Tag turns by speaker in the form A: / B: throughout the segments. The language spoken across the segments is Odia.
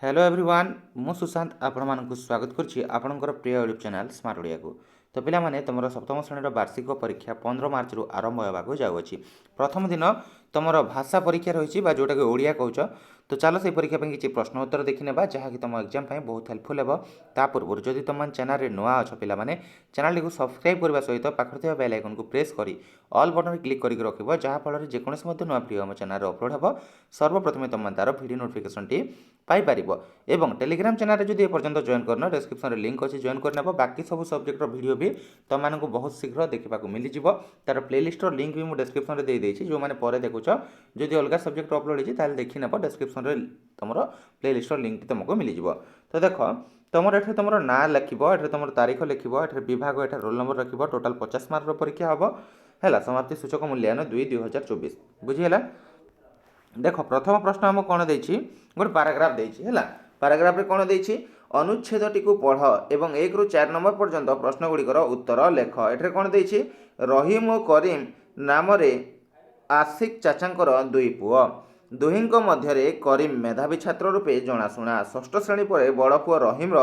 A: हेलो एवरीवन मु सुशांत आपको स्वागत करुच्ची आपणकर प्रिय यूट्यूब चैनल स्मार्ट ओडिया को। तो पिलामाने तुम सप्तम श्रेणी वार्षिक परीक्षा 15 मार्च रु आरंभ होगा जाऊँगी। प्रथम दिन तुम भाषा परीक्षा रही जोटा कि ओडिया कौच। तो चलो से परीक्षा किसी प्रश्न उत्तर देखने जहाँकि तुम एग्जाम बहुत हेल्पफुल हो। ता पूर्व जदि तुम चैनल नुआ अच्छ पे चैनल को सब्सक्राइब करने सहित पाखे बेल आइकन को प्रेस कर ऑल बटन क्लिक कर रखिए जहाँफल जेकोसी नुआ भिडियो आम चैनल अपलोड हो सर्वप्रथम तुम तार भिडियो नोटिफिकेशन टी पाइपर एवं टेलीग्राम चैनल जब एपर्तंत जॉइन करना डिस्क्रिप्शन लिंक अच्छी जॉइन करने बाकी सब सब्जेक्टर वीडियो भी तुमको बहुत शीघ्र देखा मिलज तार प्लेलिस्ट लिंक भी मुझे डिस्क्रिप्शन में देदेছি जो मैंने पर देखुच जदि अलग सब्जेक्ट अपलोड होती देखी नेब डिस्क्रिप्शन में तुम प्लेलिस्ट लिंक तुमको मिलज। तो देख तुम ये तुम ना लिख तुम तारीख लिख विभाग ये रोल नंबर रख टोटाल 50 मार्क परीक्षा हम है समाप्ति सूचक मूल्यांकन 2/2024 बुझीगला। देख प्रथम प्रश्न आम कौन देछि गोटे पाराग्राफ देछि है पाराग्राफ रे कौन देछि अनुच्छेदटी को पढ़ एवं 1 ରୁ 4 नंबर पर्यंत प्रश्न गुड़िकर उत्तर लेख। एठरे कौन देछि रहीम और करीम नाम रे आशिक चाचांकर दुई पुओ दुहींक मध्य करीम मेधावी छात्र रूपे जनाशुना षष्ठ श्रेणी पर बड़ पुओ रहीम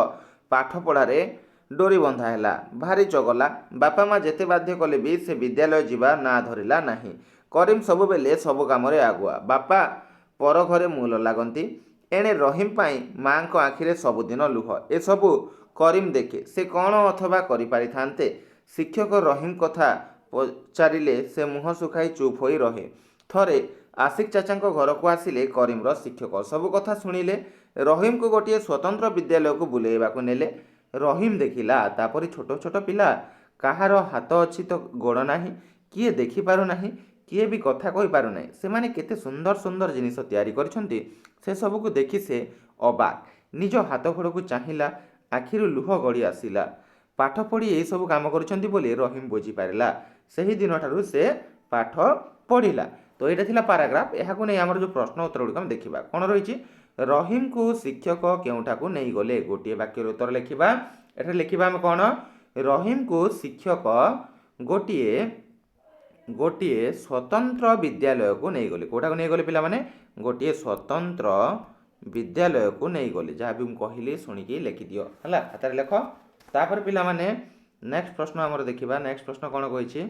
A: पाठ पढ़ारे डोरी बंधा है भारी चगला बापा माँ जेते बाध्य कले भी से विद्यालय जीवा ना धरिला नहीं। करीम सब बेले सब काम आगुआ बापा पर घरे मूल लगती एणे रहीम पाई माँ को आखिरे सबुदिन लुह ए सबू करीम देखे से कौन अथवा करिपारिथान्ते। शिक्षक रहीम कथा पचारिले से मुह सुखाई चुप हो रहे। थरे आशिक चाचा घर को आसिले करीम शिक्षक सब कथा शुणिले रहीम को गोटे स्वतंत्र विद्यालय को बुलेवा नेले। रहीम देखिला तापरि छोट छोट पिला कहार हाथ अच्छी तो गोड़ नाही किए देखि पारु नाही किए भी कथा कहि पारु नाही सेमाने केते सुंदर सुंदर जिनिस तैयारी करछन्ती से सब को देखि से अबाक निज हाथ गोड़ को चाहिला आखिरु लुह गड़ी आसिला। पाठ पढ़ी यही सब काम करछन्ती बोली रहीम बुझी पारिला सही दिन ठारू से पाठ पढ़िला। तो यहाँ थिला पाराग्राफ यहाँ नहीं आमर जो प्रश्न उत्तर गुड़िक देखा कौन रही रहीम को शिक्षक केउठा को नहीं गले गोटे वाक्य उत्तर लिखा एठे लिखा आम कौन रहीम को शिक्षक गोटे गोटे स्वतंत्र विद्यालय को नहीं गले कौटा को नहीं गले पिला माने गोटे स्वतंत्र विद्यालय को नहीं गले जहाँ भी कहली शुणिकी लिखिदियो है खातार लेख। तापर पिला माने नेक्स्ट प्रश्न आमर देखा नेक्स्ट प्रश्न कौन कही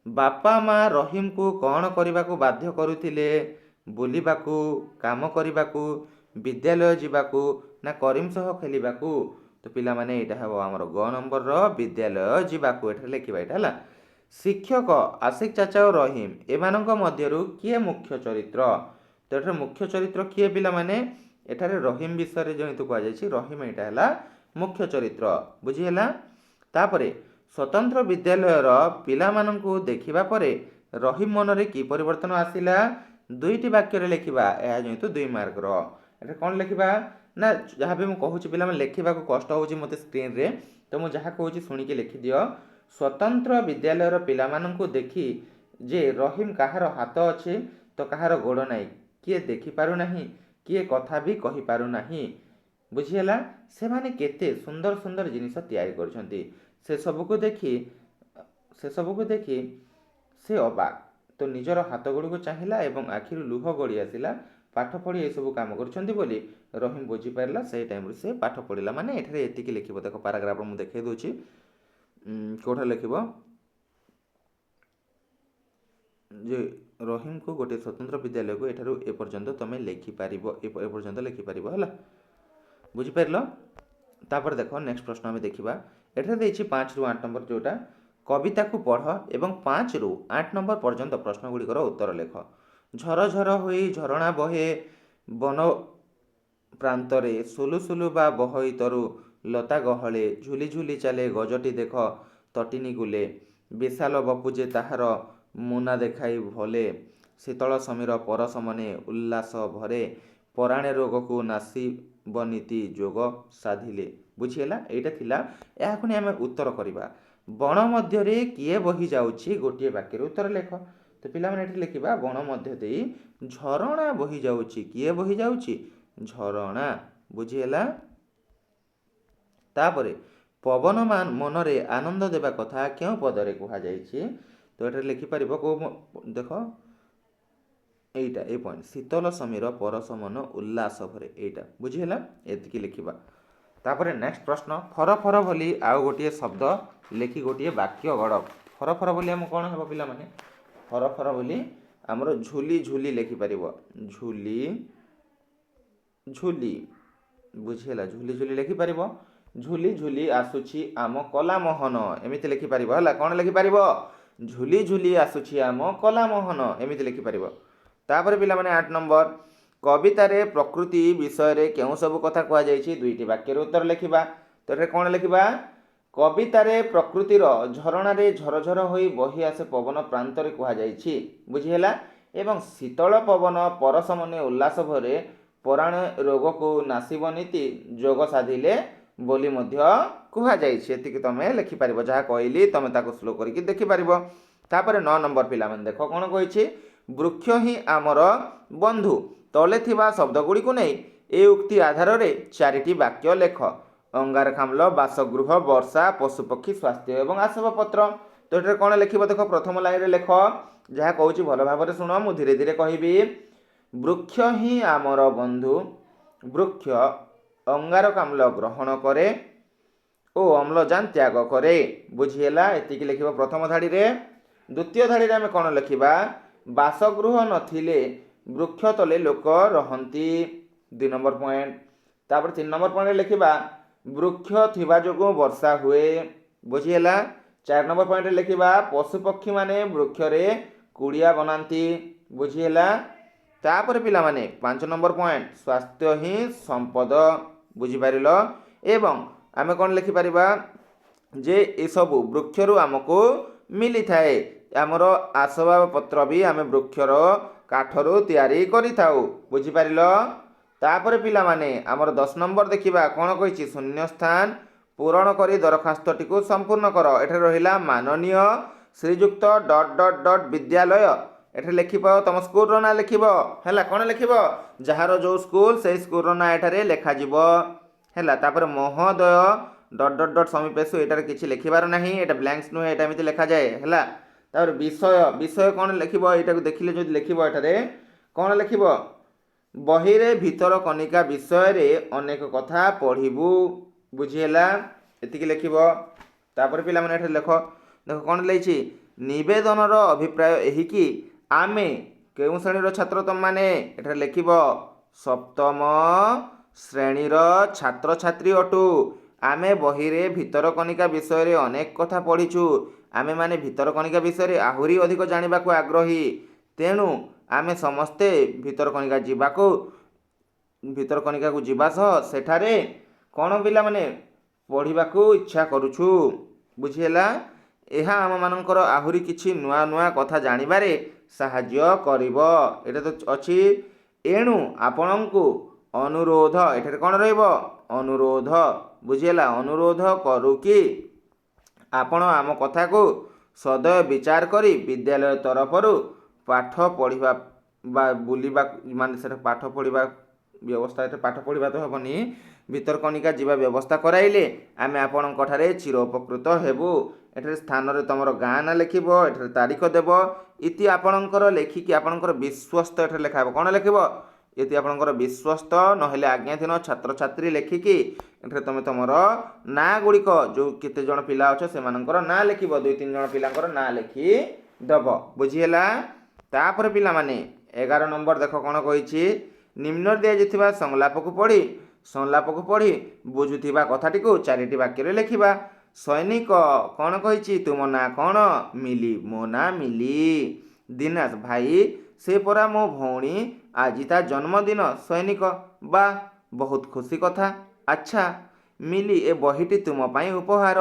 A: बापा माँ रहीम को कौन करने को बाध्य करुथिले बुलिबाकू काम करने विद्यालय जीवाकू ना करीम सह खेलिबाकू। तो पिला माने एटा हबो हमर ग नंबर रो विद्यालय जीवाकू एठे लिखिबा एटा हला। शिक्षक आशिक चाचा और रहीम एमानंक मध्यरु किए मुख्य चरित्र। तो एठे मुख्य चरित्र किए पिला माने एठारे रहीम विषय रे जेहेतु कह जायछि रहीम एटा हला मुख्य चरित्र बुझी हला। तापरे स्वतंत्र विद्यालय पिला मानंकु देखिबा परे रहीम मन रे की परिवर्तन आसिला दुईटी वाक्य लिखा यह जेहेतु 2 मार्क रे कौन लिखा ना जहाँ भी मुझे कहूँ पिला लिखा कष्ट हो मत स्क्रीन रे तो मुझे जहाँ कहूँ शुणिकी लिखिदि स्वतंत्र विद्यालय पिला मानंकु देखी जे रहीम कहार हाथ अच्छे तो कहार गोड़ नाई किए देखि पारु नाही किए कथा भी कहि पारु नाही बुझीगला। से माने केते सुंदर सुंदर जिनिस तैयारी करछन्ती से सबको देखी से अबाक तो निजर हाथ गोड़ को चाहिला एवं आखिर लुह गड़ी आसिला पाठ पढ़ी ये सब काम करछन्ती बोली रहीम बुझी पारला से टाइम से पाठ पढ़िला माने एठारे एतिकी लिखिबो देखो पैराग्राफ मु देखाई दोछि कोठा लिखिबो जे रहीम को गोटे स्वतंत्र विद्यालय को एठारु ए पर्यंत तमे लिखि पारिबो ए पर्यंत लिखि पारिबो हला बुझी पारलो। तापर देखो नेक्स्ट प्रश्न हमें देखिबा एठारे देछि 5 ରୁ 8 नंबर जोटा कविता को पढ़ एवं 5 ରୁ 8 नंबर पर्यंत प्रश्न गुड़िकर उत्तर लेख। झर झर होई झरणा बहे बन प्रांतरे सुलु सुलु बा बहई तरु लता गहले झुली झुली चले गजटी देख तटिनी गुले विशाल बपुजे ताहार मुना देखाई भले शीतल समीर परस मने उल्लास भरे पराणे रोग को नासी बनीति जोग साधिले बुझीगला। एटा थिला याकु नै आमे उत्तर करिबा बण मध्य किए बही जाउछि गोटे वाक्य उत्तर लेख। तो पिला माने एठी लिखिबा बण मध्य देई झरणा बही जाउछि किए बही जाउछि झरणा बुझीगला। तापरे पवन मनरे आनंद देवा कथा क्यों पदरे कहा जाइछि तो एटा लिखि परिबो को देख এইটা এই পয়েন্ট শীতল সমীর পରଶ ମନ ଉଲ୍ଲାସ ଭରେ এইଟା ବୁଝିହେଲା ଏତିକି ଲେଖିବା। ତାପରେ ନେକ୍ସଟ ପ୍ରଶ୍ନ ଫର ଫର ବୋଲି ଆଉ ଗୋଟିଏ ଶବ୍ଦ ଲେଖି ଗୋଟିଏ ବାକ୍ୟ ଗଢ଼। ଫର ଫର ବୋଲି ଆମ କ'ଣ ହେବ ପିଲାମାନେ? ଫର ଫର ବୋଲି ଆମର ଝୁଲି ଝୁଲି ଲେଖିପାରିବ। ଝୁଲି ଝୁଲି ବୁଝିହେଲା ଝୁଲି ଝୁଲି ଲେଖିପାରିବ। ଝୁଲି ଝୁଲି ଆସୁଛି ଆମ କଲା ମୋହନ ଏମିତି ଲେଖିପାରିବ ହେଲା। କ'ଣ ଲେଖିପାରିବ? ଝୁଲି ଝୁଲି ଆସୁଛି ଆମ କଲା ମୋହନ ଏମିତି ଲେଖିପାରିବ। ତାପରେ ପିଲାମାନେ 8 ନମ୍ବର କବିତାରେ ପ୍ରକୃତି ବିଷୟରେ କେଉଁ ସବୁ କଥା କୁହାଯାଇଛି? ଦୁଇଟି ବାକ୍ୟରେ ଉତ୍ତର ଲେଖିବା। ତ ଏଠାରେ କ'ଣ ଲେଖିବା? କବିତାରେ ପ୍ରକୃତିର ଝରଣାରେ ଝରଝର ହୋଇ ବହି ଆସେ ପବନ ପ୍ରାନ୍ତରେ କୁହାଯାଇଛି ବୁଝିହେଲା। ଏବଂ ଶୀତଳ ପବନ ପରଶ ମନେ ଉଲ୍ଲାସ ଭରେ ପରାଣ ରୋଗକୁ ନାସିବ ନୀତି ଯୋଗ ସାଧିଲେ ବୋଲି ମଧ୍ୟ କୁହାଯାଇଛି। ଏତିକି ତମେ ଲେଖିପାରିବ। ଯାହା କହିଲି ତମେ ତାକୁ ସ୍ଲୋ କରିକି ଦେଖିପାରିବ। ତାପରେ 9 ନମ୍ବର ପିଲାମାନେ ଦେଖ କ'ଣ କହିଛି? ବୃକ୍ଷ ହିଁ ଆମର ବନ୍ଧୁ ତଳେ ଥିବା ଶବ୍ଦଗୁଡ଼ିକୁ ନେଇ ଏ ଉକ୍ତି ଆଧାରରେ 4ଟି ବାକ୍ୟ ଲେଖ। ଅଙ୍ଗାରକାମ୍ଳ, ବାସଗୃହ, ବର୍ଷା, ପଶୁପକ୍ଷୀ, ସ୍ୱାସ୍ଥ୍ୟ ଏବଂ ଆସବାବପତ୍ର। ତ ଏଠାରେ କ'ଣ ଲେଖିବ? ଦେଖ ପ୍ରଥମ ଲାଇନରେ ଲେଖ। ଯାହା କହୁଛି ଭଲ ଭାବରେ ଶୁଣ, ମୁଁ ଧୀରେ ଧୀରେ କହିବି। ବୃକ୍ଷ ହିଁ ଆମର ବନ୍ଧୁ। ବୃକ୍ଷ ଅଙ୍ଗାରକାମ୍ଳ ଗ୍ରହଣ କରେ ଓ ଅମ୍ଳଜାନ ତ୍ୟାଗ କରେ ବୁଝିହେଲା। ଏତିକି ଲେଖିବ ପ୍ରଥମ ଧାଡ଼ିରେ। ଦ୍ୱିତୀୟ ଧାଡ଼ିରେ ଆମେ କ'ଣ ଲେଖିବା? ବାସଗୃହ ନଥିଲେ ବୃକ୍ଷ ତଳେ ଲୋକ ରହନ୍ତି 2 ନମ୍ବର ପଏଣ୍ଟ। ତାପରେ 3 ନମ୍ବର ପଏଣ୍ଟରେ ଲେଖିବା ବୃକ୍ଷ ଥିବା ଯୋଗୁଁ ବର୍ଷା ହୁଏ ବୁଝିହେଲା। 4 ନମ୍ବର ପଏଣ୍ଟରେ ଲେଖିବା ପଶୁପକ୍ଷୀମାନେ ବୃକ୍ଷରେ କୁଡ଼ିଆ ବନାନ୍ତି ବୁଝିହେଲା। ତାପରେ ପିଲାମାନେ 5 ନମ୍ବର ପଏଣ୍ଟ ସ୍ୱାସ୍ଥ୍ୟ ହିଁ ସମ୍ପଦ ବୁଝିପାରିଲ। ଏବଂ ଆମେ କ'ଣ ଲେଖିପାରିବା? ଯେ ଏସବୁ ବୃକ୍ଷରୁ ଆମକୁ ମିଳିଥାଏ। ଆମର ଆସବାବପତ୍ର ବି ଆମେ ବୃକ୍ଷର କାଠରୁ ତିଆରି କରିଥାଉ ବୁଝିପାରିଲ। ତାପରେ ପିଲାମାନେ ଆମର 10 ନମ୍ବର ଦେଖିବା କ'ଣ କହିଛି? ଶୂନ୍ୟସ୍ଥାନ ପୂରଣ କରି ଦରଖାସ୍ତଟିକୁ ସମ୍ପୂର୍ଣ୍ଣ କର। ଏଠାରେ ରହିଲା ମାନନୀୟ ଶ୍ରୀଯୁକ୍ତ ଡଟ୍ ଡଟ୍ ଡଟ୍ ବିଦ୍ୟାଳୟ। ଏଠାରେ ଲେଖିବ ତମ ସ୍କୁଲର ନାଁ ଲେଖିବ ହେଲା। କ'ଣ ଲେଖିବ? ଯାହାର ଯେଉଁ ସ୍କୁଲ ସେଇ ସ୍କୁଲର ନାଁ ଏଠାରେ ଲେଖାଯିବ ହେଲା। ତାପରେ ମହୋଦୟ ଡଟ୍ ଡଟ୍ ଡଟ୍ ସମୀପେଷୁ ଏଠାରେ କିଛି ଲେଖିବାର ନାହିଁ। ଏଇଟା ବ୍ଲାଙ୍କ୍ସ ନୁହେଁ, ଏଇଟା ଏମିତି ଲେଖାଯାଏ ହେଲା। ତାପରେ ବିଷୟ ବିଷୟ କ'ଣ ଲେଖିବ? ଏଇଟାକୁ ଦେଖିଲେ ଯଦି ଲେଖିବ ଏଠାରେ କ'ଣ ଲେଖିବ? ବହିରେ ଭିତରକନିକା ବିଷୟରେ ଅନେକ କଥା ପଢ଼ିବୁ ବୁଝିହେଲା। ଏତିକି ଲେଖିବ। ତାପରେ ପିଲାମାନେ ଏଠାରେ ଲେଖ। ଦେଖ କ'ଣ ଲେଖିଛି? ନିବେଦନର ଅଭିପ୍ରାୟ ଏହିକି ଆମେ କେଉଁ ଶ୍ରେଣୀର ଛାତ୍ର ତମମାନେ? ଏଠାରେ ଲେଖିବ ସପ୍ତମ ଶ୍ରେଣୀର ଛାତ୍ରଛାତ୍ରୀ ଅଟୁ। ଆମେ ବହିରେ ଭିତରକନିକା ବିଷୟରେ ଅନେକ କଥା ପଢ଼ିଛୁ। ଆମେମାନେ ଭିତରକନିକା ବିଷୟରେ ଆହୁରି ଅଧିକ ଜାଣିବାକୁ ଆଗ୍ରହୀ। ତେଣୁ ଆମେ ସମସ୍ତେ ଭିତରକନିକାକୁ ଯିବା ସହ ସେଠାରେ କ'ଣ ପିଲାମାନେ ପଢ଼ିବାକୁ ଇଚ୍ଛା କରୁଛୁ ବୁଝିହେଲା। ଏହା ଆମମାନଙ୍କର ଆହୁରି କିଛି ନୂଆ ନୂଆ କଥା ଜାଣିବାରେ ସାହାଯ୍ୟ କରିବ। ଏଇଟା ତ ଅଛି। ଏଣୁ ଆପଣଙ୍କୁ ଅନୁରୋଧ, ଏଠାରେ କ'ଣ ରହିବ? ଅନୁରୋଧ ବୁଝିହେଲା। ଅନୁରୋଧ କରୁ କି ଆପଣ ଆମ କଥାକୁ ସଦୟ ବିଚାର କରି ବିଦ୍ୟାଳୟ ତରଫରୁ ପାଠ ପଢ଼ିବା ବା ବୁଲିବା ମାନେ ସେଟା ପାଠ ପଢ଼ିବା ବ୍ୟବସ୍ଥା, ଏଠି ପାଠ ପଢ଼ିବା ତ ହେବନି, ଭିତରକନିକା ଯିବା ବ୍ୟବସ୍ଥା କରାଇଲେ ଆମେ ଆପଣଙ୍କ ଠାରେ ଚିର ଉପକୃତ ହେବୁ। ଏଠାରେ ସ୍ଥାନରେ ତୁମର ଗାଁ ନାଁ ଲେଖିବ। ଏଠାରେ ତାରିଖ ଦେବ। ଇତି ଆପଣଙ୍କର ଲେଖିକି ଆପଣଙ୍କର ବିଶ୍ୱସ୍ତ ଏଠାରେ ଲେଖା ହେବ। କ'ଣ ଲେଖିବ? ଇତି ଆପଣଙ୍କର ବିଶ୍ୱସ୍ତ ନହେଲେ ଆଜ୍ଞାଧୀନ ଛାତ୍ରଛାତ୍ରୀ ଲେଖିକି ଏଠାରେ ତୁମେ ତୁମର ନାଁ ଗୁଡ଼ିକ ଯେଉଁ କେତେ ଜଣ ପିଲା ଅଛ ସେମାନଙ୍କର ନାଁ ଲେଖିବ। 2-3 ଜଣ ପିଲାଙ୍କର ନାଁ ଲେଖି ଦେବ ବୁଝିହେଲା। ତାପରେ ପିଲାମାନେ 11 ନମ୍ବର ଦେଖ କ'ଣ କହିଛି? ନିମ୍ନରେ ଦିଆଯାଇଥିବା ସଂଳାପକୁ ପଢ଼ି ବୁଝୁଥିବା କଥାଟିକୁ 4ଟି ବାକ୍ୟରେ ଲେଖିବା। ସୈନିକ କ'ଣ କହିଛି? ତୁମ ନାଁ କ'ଣ? ମିଲି। ମୋ ନାଁ ମିଲି। ଦିନେଶ ଭାଇ ସେ ପରା ମୋ ଭଉଣୀ, ଆଜି ତା ଜନ୍ମଦିନ। ସୈନିକ ବା ବହୁତ ଖୁସି କଥା। ଆଚ୍ଛା ମିଲି, ଏ ବହିଟି ତୁମ ପାଇଁ ଉପହାର।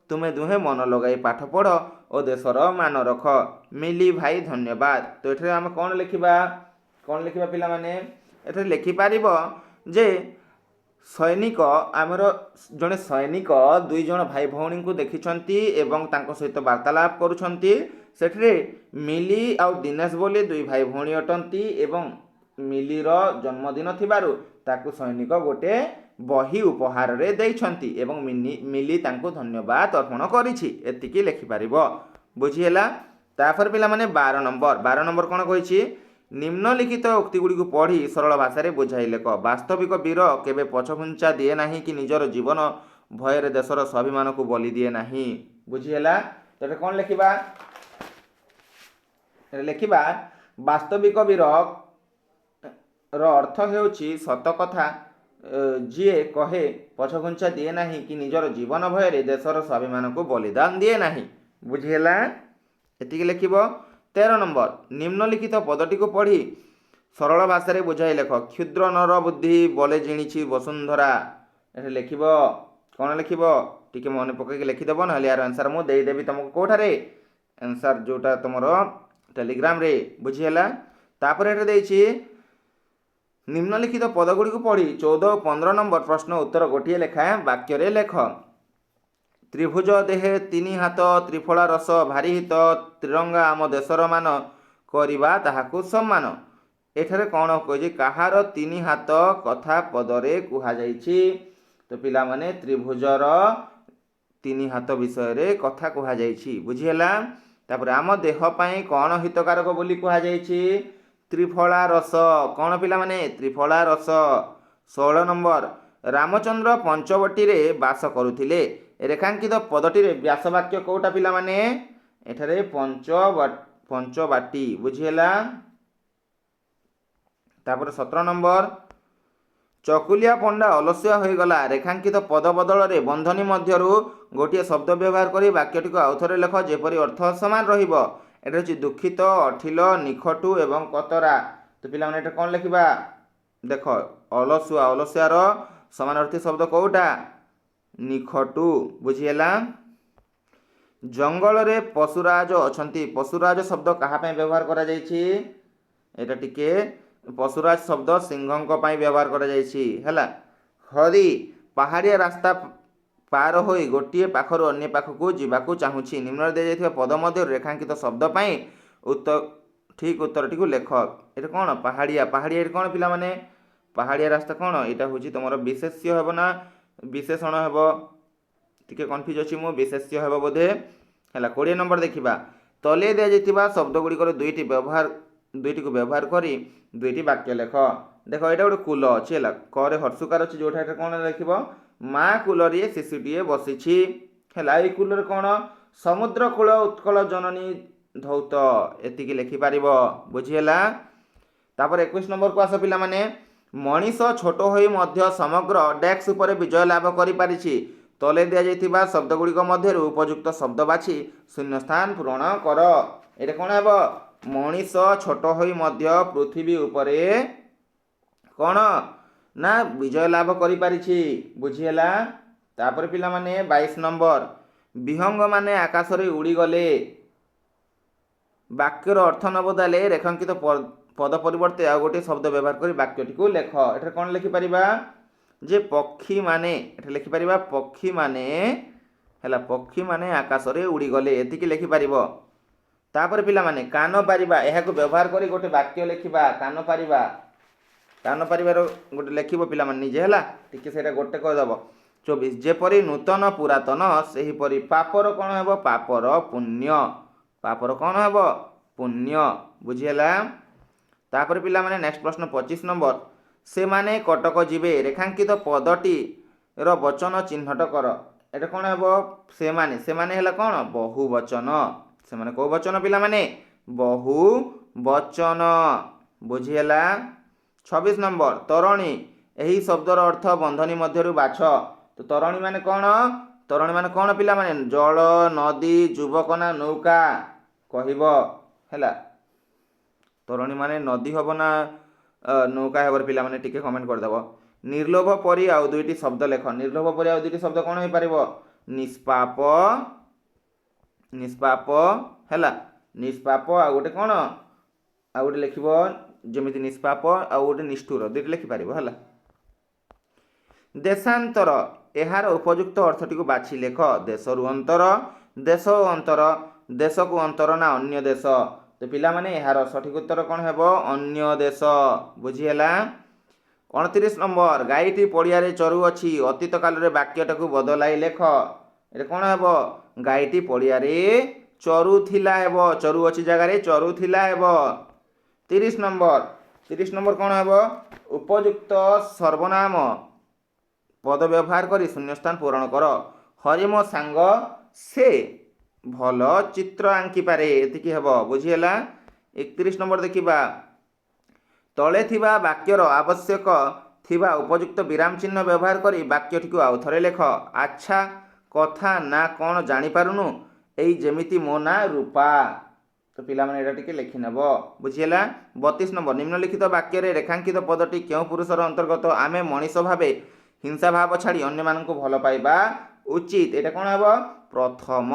A: ତୁମେ ଦୁହେଁ ମନ ଲଗାଇ ପାଠ ପଢ଼ ଓ ଦେଶର ମାନ ରଖ। ମିଲି ଭାଇ ଧନ୍ୟବାଦ। ତ ଏଠାରେ ଆମେ କ'ଣ ଲେଖିବା? କ'ଣ ଲେଖିବା ପିଲାମାନେ? ଏଠାରେ ଲେଖିପାରିବ ଯେ ସୈନିକ ଆମର ଜଣେ ସୈନିକ 2 ଜଣ ଭାଇ ଭଉଣୀଙ୍କୁ ଦେଖିଛନ୍ତି ଏବଂ ତାଙ୍କ ସହିତ ବାର୍ତ୍ତାଳାପ କରୁଛନ୍ତି। ସେଠାରେ ମିଲି ଆଉ ଦିନେଶ ବୋଲି 2 ଭାଇ ଭଉଣୀ ଅଟନ୍ତି ଏବଂ ମିଲିର ଜନ୍ମଦିନ ଥିବାରୁ ତାକୁ ସୈନିକ ଗୋଟେ ବହି ଉପହାରରେ ଦେଇଛନ୍ତି ଏବଂ ମିଲି ତାଙ୍କୁ ଧନ୍ୟବାଦ ଅର୍ପଣ କରିଛି। ଏତିକି ଲେଖିପାରିବ ବୁଝିହେଲା। ତାପରେ ପିଲାମାନେ 12 ନମ୍ବର କ'ଣ କହିଛି? ନିମ୍ନଲିଖିତ ଉକ୍ତିଗୁଡ଼ିକୁ ପଢ଼ି ସରଳ ଭାଷାରେ ବୁଝାଇ ଲେଖ। ବାସ୍ତବିକ ବୀର କେବେ ପଛଘୁଞ୍ଚା ଦିଏ ନାହିଁ କି ନିଜର ଜୀବନ ଭୟରେ ଦେଶର ସ୍ୱାଭିମାନକୁ ବଳି ଦିଏ ନାହିଁ। ବୁଝିହେଲା? ତ ଏଠି କ'ଣ ଲେଖିବା? ଲେଖିବା ବାସ୍ତବିକ ବୀର ର ଅର୍ଥ ହେଉଛି ସତ କଥା ଯିଏ କହେ, ପଛଘୁଞ୍ଚା ଦିଏ ନାହିଁ କି ନିଜର ଜୀବନ ଭୟରେ ଦେଶର ସ୍ୱାଭିମାନକୁ ବଳିଦାନ ଦିଏ ନାହିଁ। ବୁଝିହେଲା? ଏତିକି ଲେଖିବ। 13 ନମ୍ବର, ନିମ୍ନଲିଖିତ ପଦଟିକୁ ପଢ଼ି ସରଳ ଭାଷାରେ ବୁଝାଇ ଲେଖ। କ୍ଷୁଦ୍ର ନର ବୁଦ୍ଧି ବଳେ ଜିଣିଛି ବସୁନ୍ଧରା। ଏଠି ଲେଖିବ କ'ଣ ଲେଖିବ? ଟିକେ ମନେ ପକାଇକି ଲେଖିଦେବ, ନହେଲେ ୟାର ଆନ୍ସର୍ ମୁଁ ଦେଇଦେବି ତୁମକୁ କେଉଁଠାରେ, ଆନ୍ସର୍ ଯେଉଁଟା ତୁମର ଟେଲିଗ୍ରାମରେ। ବୁଝିହେଲା? ତାପରେ ଏଠି ଦେଇଛି ନିମ୍ନଲିଖିତ ପଦଗୁଡ଼ିକୁ ପଢ଼ି 14 ଓ 15 ନମ୍ବର ପ୍ରଶ୍ନ ଉତ୍ତର ଗୋଟିଏ ଲେଖା ବାକ୍ୟରେ ଲେଖ। ତ୍ରିଭୁଜ ଦେହେ ତିନି ହାତ ତ୍ରିଫଳା ରସ ଭାରି ହିତ ତ୍ରିରଙ୍ଗା ଆମ ଦେଶର ମାନ କରିବା ତାହାକୁ ସମ୍ମାନ। ଏଠାରେ କ'ଣ କହିଛି? କାହାର ତିନି ହାତ କଥା ପଦରେ କୁହାଯାଇଛି? ତ ପିଲାମାନେ ତ୍ରିଭୁଜର ତିନି ହାତ ବିଷୟରେ କଥା କୁହାଯାଇଛି। ବୁଝିହେଲା? ତାପରେ ଆମ ଦେହ ପାଇଁ କ'ଣ ହିତକାରକ ବୋଲି କୁହାଯାଇଛି? ତ୍ରିଫଳା ରସ। କ'ଣ ପିଲାମାନେ? ତ୍ରିଫଳା ରସ। 16 ନମ୍ବର, ରାମଚନ୍ଦ୍ର ପଞ୍ଚବଟିରେ ବାସ କରୁଥିଲେ। ରେଖାଙ୍କିତ ପଦଟିରେ ବ୍ୟାସ ବାକ୍ୟ କେଉଁଟା ପିଲାମାନେ? ଏଠାରେ ପଞ୍ଚବାଟୀ। ବୁଝିହେଲା? ତାପରେ 17 ନମ୍ବର, ଚକୁଲିଆ ପଣ୍ଡା ଅଲସ୍ୟ ହୋଇଗଲା। ରେଖାଙ୍କିତ ପଦ ବଦଳରେ ବନ୍ଧନୀ ମଧ୍ୟରୁ ଗୋଟିଏ ଶବ୍ଦ ବ୍ୟବହାର କରି ବାକ୍ୟଟିକୁ ଆଉଥରେ ଲେଖ ଯେପରି ଅର୍ଥ ସମାନ ରହିବ। ଏଠି ହେଉଛି ଦୁଃଖିତ, ଅଠିଲ, ନିଖଟୁ ଏବଂ କତରା। ତ ପିଲାମାନେ ଏଠି କ'ଣ ଲେଖିବା? ଦେଖ, ଅଳସୁଆ, ଅଳସୁଆର ସମାନାର୍ଥୀ ଶବ୍ଦ କେଉଁଟା? ନିଖଟୁ। ବୁଝିହେଲା? ଜଙ୍ଗଲରେ ପଶୁରାଜ ଅଛନ୍ତି। ପଶୁରାଜ ଶବ୍ଦ କାହା ପାଇଁ ବ୍ୟବହାର କରାଯାଇଛି? ଏଇଟା ଟିକେ ପଶୁରାଜ ଶବ୍ଦ ସିଂହଙ୍କ ପାଇଁ ବ୍ୟବହାର କରାଯାଇଛି। ହେଲା? ହରି ପାହାଡ଼ିଆ ରାସ୍ତା ପାର ହୋଇ ଗୋଟିଏ ପାଖରୁ ଅନ୍ୟ ପାଖକୁ ଯିବାକୁ ଚାହୁଁଛି। ନିମ୍ନରେ ଦିଆଯାଇଥିବା ପଦ ମଧ୍ୟରୁ ରେଖାଙ୍କିତ ଶବ୍ଦ ପାଇଁ ଠିକ୍ ଉତ୍ତରଟିକୁ ଲେଖ। ଏଠି କ'ଣ? ପାହାଡ଼ିଆ। ପାହାଡ଼ିଆ ଏଠି କ'ଣ ପିଲାମାନେ? ପାହାଡ଼ିଆ ରାସ୍ତା କ'ଣ? ଏଇଟା ହେଉଛି ତୁମର ବିଶେଷ୍ୟ ହେବ ନା ବିଶେଷଣ ହେବ? ଟିକେ କନଫ୍ୟୁଜ୍ ଅଛି ମୁଁ, ବିଶେଷ୍ୟ ହେବ ବୋଧେ। ହେଲା? 20 ନମ୍ବର ଦେଖିବା। ତଳେ ଦିଆଯାଇଥିବା ଶବ୍ଦଗୁଡ଼ିକର ଦୁଇଟିକୁ ବ୍ୟବହାର କରି ଦୁଇଟି ବାକ୍ୟ ଲେଖ। ଦେଖ, ଏଇଟା ଗୋଟେ କୁଲ ଅଛି। ହେଲା? କରେ ହର୍ଷୁକାର ଅଛି, ଯେଉଁଟା ଏଠି କ'ଣ ଲେଖିବ? ମା କୁଲରେ ଶିଶୁଟିଏ ବସିଛି। ହେଲା? ଏଇ କୁଲରେ କ'ଣ? ସମୁଦ୍ର କୂଳ ଉତ୍କଳ ଜନନୀ ଧୌତ। ଏତିକି ଲେଖିପାରିବ। ବୁଝିହେଲା? ତାପରେ 21 ନମ୍ବରକୁ ଆସ ପିଲାମାନେ। ମଣିଷ ଛୋଟ ହୋଇ ମଧ୍ୟ ସମଗ୍ର ଡେସ୍କ ଉପରେ ବିଜୟ ଲାଭ କରିପାରିଛି। ତଳେ ଦିଆଯାଇଥିବା ଶବ୍ଦଗୁଡ଼ିକ ମଧ୍ୟରୁ ଉପଯୁକ୍ତ ଶବ୍ଦ ବାଛି ଶୂନ୍ୟସ୍ଥାନ ପୂରଣ କର। ଏଇଟା କ'ଣ ହେବ? ମଣିଷ ଛୋଟ ହୋଇ ମଧ୍ୟ ପୃଥିବୀ ଉପରେ କ'ଣ ନା ବିଜୟ ଲାଭ କରିପାରିଛି। ବୁଝିହେଲା? ତାପରେ ପିଲାମାନେ 22 ନମ୍ବର, ବିହଙ୍ଗମାନେ ଆକାଶରେ ଉଡ଼ିଗଲେ। ବାକ୍ୟର ଅର୍ଥ ନ ବଦଳାଇ ରେଖାଙ୍କିତ ପଦ ପରିବର୍ତ୍ତେ ଆଉ ଗୋଟିଏ ଶବ୍ଦ ବ୍ୟବହାର କରି ବାକ୍ୟଟିକୁ ଲେଖ। ଏଠାରେ କ'ଣ ଲେଖିପାରିବା? ଯେ ପକ୍ଷୀମାନେ। ଏଠାରେ ଲେଖିପାରିବା ପକ୍ଷୀମାନେ। ହେଲା? ପକ୍ଷୀମାନେ ଆକାଶରେ ଉଡ଼ିଗଲେ। ଏତିକି ଲେଖିପାରିବ। ତାପରେ ପିଲାମାନେ କାନ ପାରିବା, ଏହାକୁ ବ୍ୟବହାର କରି ଗୋଟେ ବାକ୍ୟ ଲେଖିବା। କାନ ପାରିବା। କାନ ପାରିବାର ଗୋଟେ ଲେଖିବ ପିଲାମାନେ ନିଜେ। ହେଲା? ଟିକେ ସେଇଟା ଗୋଟେ କରିଦେବ। 24, ଯେପରି ନୂତନ ପୁରାତନ ସେହିପରି ପାପର କ'ଣ ହେବ? ପାପର ପୁଣ୍ୟ। ପାପର କ'ଣ ହେବ? ପୁଣ୍ୟ। ବୁଝିହେଲା? ତାପରେ ପିଲାମାନେ ନେକ୍ସଟ ପ୍ରଶ୍ନ 25 ନମ୍ବର, ସେମାନେ କଟକ ଯିବେ। ରେଖାଙ୍କିତ ପଦଟିର ବଚନ ଚିହ୍ନଟ କର। ଏଟା କ'ଣ ହେବ? ସେମାନେ। ସେମାନେ ହେଲା କ'ଣ? ବହୁ ବଚନ। ସେମାନେ କେଉଁ ବଚନ ପିଲାମାନେ? ବହୁ ବଚନ। ବୁଝିହେଲା? 26 ନମ୍ବର, ତରଣୀ। ଏହି ଶବ୍ଦର ଅର୍ଥ ବନ୍ଧନୀ ମଧ୍ୟରୁ ବାଛ। ତ ତରଣୀ ମାନେ କ'ଣ? ତରଣୀ ମାନେ କ'ଣ ପିଲାମାନେ? ଜଳ, ନଦୀ, ଯୁବକ ନା ନୌକା କହିବ। ହେଲା? ତରଣୀ ମାନେ ନଦୀ ହେବ ନା ନୌକା ହେବ ପିଲାମାନେ ଟିକେ କମେଣ୍ଟ କରିଦେବ। ନିର୍ଲୋଭ ପରି ଆଉ ଦୁଇଟି ଶବ୍ଦ ଲେଖ। ନିର୍ଲୋଭ ପରି ଆଉ ଦୁଇଟି ଶବ୍ଦ କ'ଣ ହୋଇପାରିବ? ନିଷ୍ପାପ। ନିଷ୍ପାପ। ହେଲା? ନିଷ୍ପାପ ଆଉ ଗୋଟେ କ'ଣ? ଆଉ ଗୋଟେ ଲେଖିବ ଯେମିତି ନିଷ୍ପାପ ଆଉ ଗୋଟେ ନିଷ୍ଠୁର, ଦୁଇଟି ଲେଖିପାରିବ। ହେଲା? ଦେଶାନ୍ତର, ଏହାର ଉପଯୁକ୍ତ ଅର୍ଥଟିକୁ ବାଛି ଲେଖ। ଦେଶରୁ ଅନ୍ତର, ଦେଶ ଓ ଅନ୍ତର, ଦେଶକୁ ଅନ୍ତର ନା ଅନ୍ୟ ଦେଶ। ତ ପିଲାମାନେ ଏହାର ସଠିକ ଉତ୍ତର କ'ଣ ହେବ? ଅନ୍ୟ ଦେଶ। ବୁଝିହେଲା? 29 ନମ୍ବର, ଗାଈଟି ପଡ଼ିଆରେ ଚରୁଅଛି। ଅତୀତ କାଳରେ ବାକ୍ୟଟାକୁ ବଦଳାଇ ଲେଖ। ଏଟା କ'ଣ ହେବ? ଗାଈଟି ପଡ଼ିଆରେ ଚରୁଥିଲା ହେବ। ଚରୁଅଛି ଜାଗାରେ ଚରୁଥିଲା ହେବ। 30 नंबर कौन है उपयुक्त सर्वनाम पद व्यवहार करी शून्यस्थान पूरण कर हरि मो सांग से भल चित्र आंकी पारे एतिकी हेब बुझीगला 31 नंबर देखिबा तले थिबा वाक्यर आवश्यक थिबा उपयुक्त विराम चिन्ह व्यवहार करी वाक्यटी को आउ थरे लेख अच्छा कथा ना कौन जानी पारुनु एई जेमिति मो ना रूपा तो पिला माने एटा टिके लिखि नेब बुझीगला 32 नंबर निम्नलिखित वाक्य रे रेखांकित पदटी केउ पुरुषर अंतर्गत आमे मनीष भावे हिंसा भाव छाड़ी अन्य मानक भल पाइबा उचित एटा कौन हेब प्रथम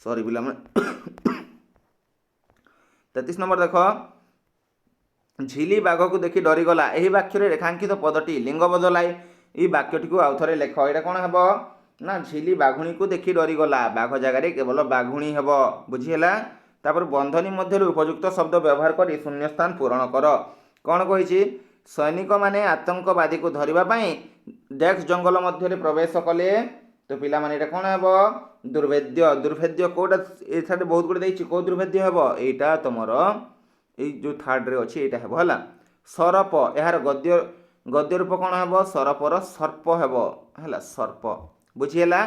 A: सॉरी पिला माने 33 नंबर देख झिली बाघ को देखि डरीगला एही वाक्य रे रेखांकित पदटी लिंग बदलाई ई वाक्यटी को आउ थरे लेख एटा कौन हेब ना झिली बाघुणी को देखि डरीगला बाघ जगार केवल बाघुणी हेब बुझीगला तापर बंधनी मध्य उपयुक्त शब्द व्यवहार कर शून्य स्थान पूरण कर कौन कही सैनिक माने आतंकवादी को धरिबा पई डेक्स जंगल मध्य प्रवेश कले तो पिला माने एटा कौन हेब दुर्भेद्य दुर्भेद्य कोटा एठाटे बहुत गुड़े देछि को दुर्भेद्य हेब एटा तमर ए जो थर्ड रे अछि एटा हेब हला सरप यार गद्य गद्य रूप कौन हेब सरपर सर्प हेब हला सर्प बुझीगला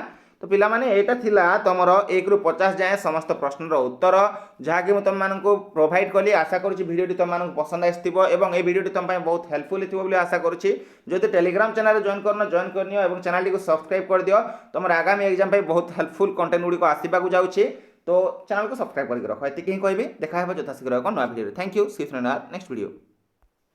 A: तो पिला माने एटा थिला तमर 1 रु 50 जाए समस्त प्रश्नर उत्तर जहाँकि तुम मानक प्रोवाइड कली आशा करुँची भिडियोटी तुम मानक पसंद आसथिबो एवं ए भिडियोटी तुम ପାଇଁ बहुत हेल्पफुल थिबो बोली आशा करुँची जदि टेलीग्राम चैनल जॉइन करना जॉइन करनियो एवं चैनल को सब्सक्राइब कर दियो तुम आगामी एग्जाम ପାଇଁ बहुत हेल्पफुल कंटेंट गुडी को आसीबा को जाउची तो चैनल को सब्सक्राइब करके रखो एतिक ही कहबी देखा हेबो यथाशीघ्र एक नया video thank you see you next video.